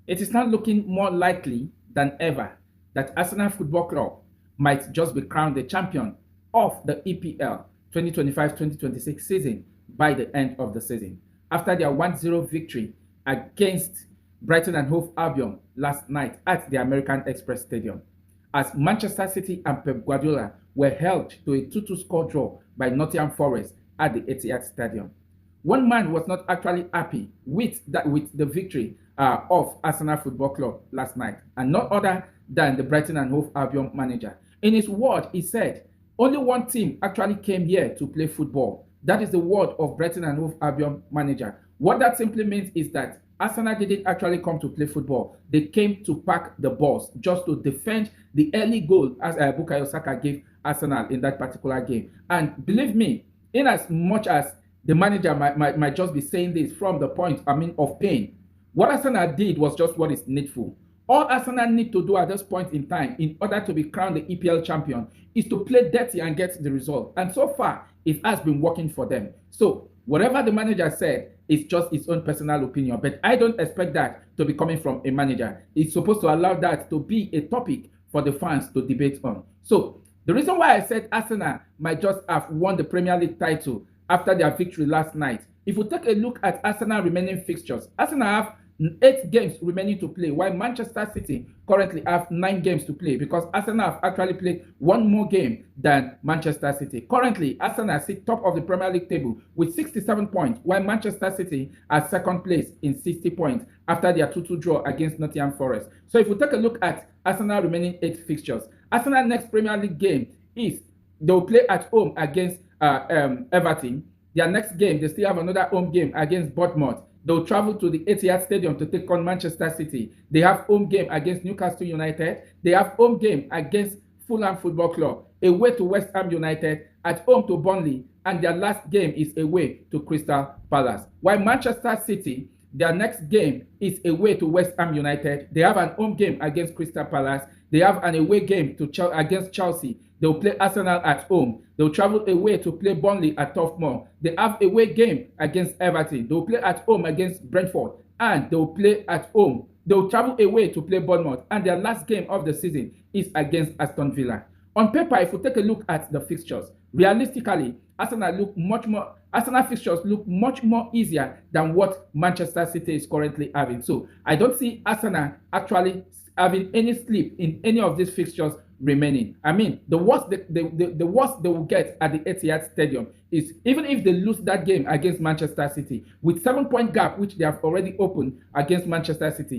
It is now looking more likely than ever that Arsenal Football Club might just be crowned the champion of the EPL 2025-2026 season by the end of the season, after their 1-0 victory against Brighton and Hove Albion last night at the American Express Stadium, as Manchester City and Pep Guardiola were held to a 2-2 score draw by Nottingham Forest at the Etihad Stadium. One man was not actually happy with the victory of Arsenal Football Club last night, and not other than the Brighton and Hove Albion manager. In his word, he said, only one team actually came here to play football. That is the word of Brighton and Hove Albion manager. What that simply means is that Arsenal didn't actually come to play football. They came to pack the balls just to defend the early goal as Bukayo Saka gave Arsenal in that particular game. And believe me, in as much as the manager might just be saying this from the point, of pain, what Arsenal did was just what is needful. All Arsenal need to do at this point in time in order to be crowned the EPL champion is to play dirty and get the result. And so far, it has been working for them. So whatever the manager said is just his own personal opinion. But I don't expect that to be coming from a manager. It's supposed to allow that to be a topic for the fans to debate on. So the reason why I said Arsenal might just have won the Premier League title after their victory last night, if we take a look at Arsenal remaining fixtures, Arsenal have 8 games remaining to play, while Manchester City currently have 9 games to play, because Arsenal have actually played 1 more game than Manchester City. Currently, Arsenal sit top of the Premier League table with 67 points, while Manchester City are second place in 60 points after their 2-2 draw against Nottingham Forest. So if we take a look at Arsenal remaining 8 fixtures, Arsenal next Premier League game is they'll play at home against Everton. Their next game, they still have another home game against Bournemouth. They'll travel to the Etihad Stadium to take on Manchester City. They have home game against Newcastle United. They have home game against Fulham Football Club, away to West Ham United, at home to Burnley, and their last game is away to Crystal Palace. While Manchester City, their next game is away to West Ham United. They have an home game against Crystal Palace. They have an away game against Chelsea. They'll play Arsenal at home. They'll travel away to play Burnley at Turf Moor. They have away game against Everton. They'll play at home against Brentford. And they'll play at home. They'll travel away to play Bournemouth. And their last game of the season is against Aston Villa. On paper, if we take a look at the fixtures, realistically, Arsenal fixtures look much more easier than what Manchester City is currently having. So I don't see Arsenal actually having any slip in any of these fixtures remaining. The worst they will get at the Etihad Stadium is, even if they lose that game against Manchester City with 7-point gap, which they have already opened against Manchester City,